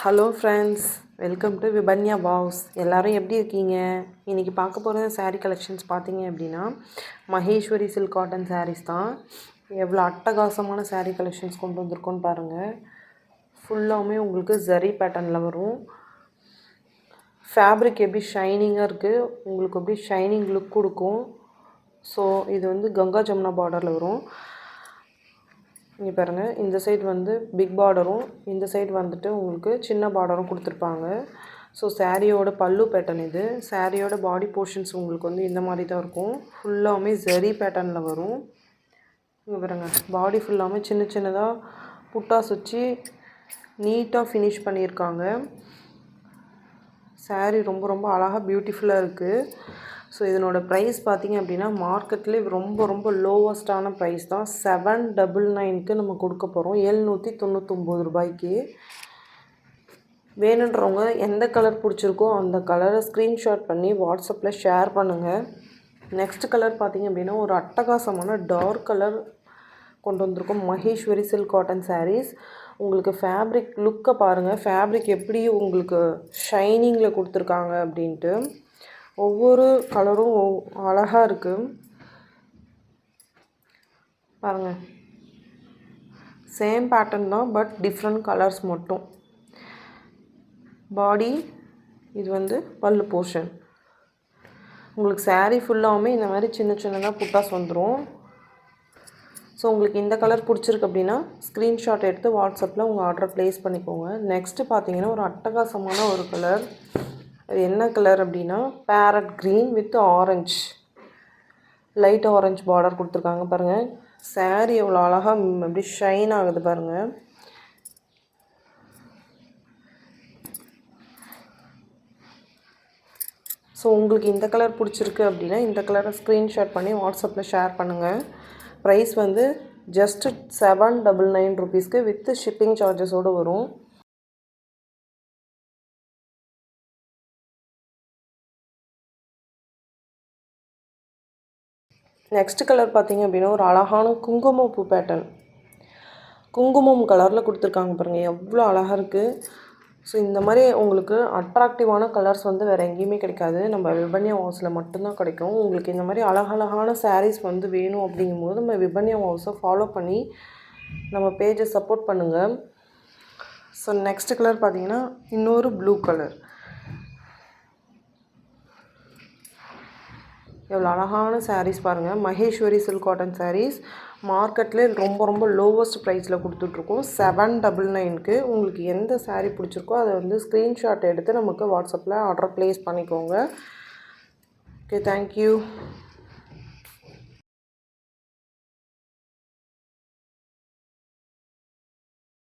Hello friends, welcome to விபன்யா வாவ்ஸ். எல்லோரும் எப்படி இருக்கீங்க? இன்றைக்கி பார்க்க போகிற saree கலெக்ஷன்ஸ் பார்த்தீங்க அப்படின்னா மகேஸ்வரி சில்க் காட்டன் sarees தான். எவ்வளோ அட்டகாசமான saree கலெக்ஷன்ஸ் கொண்டு வந்திருக்கோன்னு பாருங்கள். ஃபுல்லாகவுமே உங்களுக்கு ஜரி பேட்டர்னில் வரும். ஃபேப்ரிக் எப்படி ஷைனிங்காக இருக்குது, உங்களுக்கு எப்படி ஷைனிங் லுக் கொடுக்கும். ஸோ இது வந்து கங்கா ஜமுனா பார்டரில் வரும். இங்கே பாருங்கள், இந்த சைடு வந்து பிக் பார்டரும், இந்த சைடு வந்துட்டு உங்களுக்கு சின்ன பார்டரும் கொடுத்துருப்பாங்க. ஸோ சாரியோட பல்லு பேட்டர்ன் இது. சாரியோட பாடி போர்ஷன்ஸ் உங்களுக்கு வந்து இந்த மாதிரி தான் இருக்கும். ஃபுல்லாகவுமே ஜரி பேட்டர்னில் வரும். இங்கே பாருங்கள், பாடி ஃபுல்லாகவுமே சின்ன சின்னதாக புட்டாஸ் வச்சு நீட்டாக ஃபினிஷ் பண்ணியிருக்காங்க. சாரீ ரொம்ப ரொம்ப அழகாக பியூட்டிஃபுல்லாக இருக்குது. ஸோ இதனோட ப்ரைஸ் பார்த்திங்க அப்படின்னா மார்க்கெட்லேயே ரொம்ப லோவஸ்ட்டான ப்ரைஸ் தான். 799க்கு நம்ம கொடுக்க போகிறோம். 799 ரூபாய்க்கு. வேணுன்றவங்க எந்த கலர் பிடிச்சிருக்கோ அந்த கலரை ஸ்க்ரீன்ஷாட் பண்ணி வாட்ஸ்அப்பில் ஷேர் பண்ணுங்கள். நெக்ஸ்ட் கலர் பார்த்திங்க அப்படின்னா ஒரு அட்டகாசமான டார்க் கலர் கொண்டு வந்திருக்கோம். Maheshwari silk cotton sarees. உங்களுக்கு ஃபேப்ரிக் லுக்கை பாருங்கள், ஃபேப்ரிக் எப்படி உங்களுக்கு ஷைனிங்கில் கொடுத்துருக்காங்க அப்படின்ட்டு. ஒவ்வொரு கலரும் அழகாக இருக்குது பாருங்கள். சேம் பேட்டர்ன் தான், பட் டிஃப்ரெண்ட் கலர்ஸ் மட்டும். பாடி இது வந்து பல்லு போர்ஷன். உங்களுக்கு saree ஃபுல்லாகவுமே இந்த மாதிரி சின்ன சின்னதாக புட்டாஸ் வந்துடும். ஸோ உங்களுக்கு இந்த கலர் பிடிச்சிருக்கு அப்படின்னா ஸ்க்ரீன்ஷாட் எடுத்து வாட்ஸ்அப்பில் உங்கள் ஆர்டரை ப்ளேஸ் பண்ணிக்கோங்க. நெக்ஸ்ட்டு பார்த்தீங்கன்னா ஒரு அட்டகாசமான ஒரு கலர். அது என்ன கலர் அப்படின்னா farad green with orange, light orange border கொடுத்துருக்காங்க பாருங்கள். சாரீ எவ்வளோ அழகாக அப்படி ஷைன் ஆகுது பாருங்கள். ஸோ உங்களுக்கு இந்த கலர் பிடிச்சிருக்கு அப்படின்னா இந்த கலரை ஸ்க்ரீன்ஷாட் பண்ணி வாட்ஸ்அப்பில் ஷேர் பண்ணுங்கள். ப்ரைஸ் வந்து ஜஸ்ட்டு 799 ருபீஸ்க்கு வித் ஷிப்பிங் சார்ஜஸோடு வரும். நெக்ஸ்ட் கலர் பார்த்திங்க அப்படின்னா ஒரு அழகான குங்குமப்பூ பேட்டர்ன். குங்குமம் கலரில் கொடுத்துருக்காங்க பாருங்கள், எவ்வளோ அழகாக இருக்குது. ஸோ இந்த மாதிரி உங்களுக்கு அட்ராக்டிவான கலர்ஸ் வந்து வேறு எங்கேயுமே கிடைக்காது. நம்ம விபன்யா வாவ்ஸில் மட்டும்தான் கிடைக்கும். உங்களுக்கு இந்த மாதிரி அழகழகான சாரீஸ் வந்து வேணும் அப்படிங்கும்போது நம்ம விபன்யா வாவ்ஸை ஃபாலோ பண்ணி நம்ம பேஜை சப்போர்ட் பண்ணுங்கள். ஸோ நெக்ஸ்ட் கலர் பார்த்திங்கன்னா இன்னொரு ப்ளூ கலர். எவ்வளோ அழகான சாரீஸ் பாருங்கள். மகேஸ்வரி சில்க் காட்டன் சாரீஸ் மார்க்கெட்லேயே ரொம்ப லோவஸ்ட் ப்ரைஸில் கொடுத்துட்ருக்கோம். 799க்கு. உங்களுக்கு எந்த சாரீ பிடிச்சிருக்கோ அதை வந்து ஸ்க்ரீன்ஷாட் எடுத்து நமக்கு வாட்ஸ்அப்பில் ஆர்டர் ப்ளேஸ் பண்ணிக்கோங்க. Okay, thank you.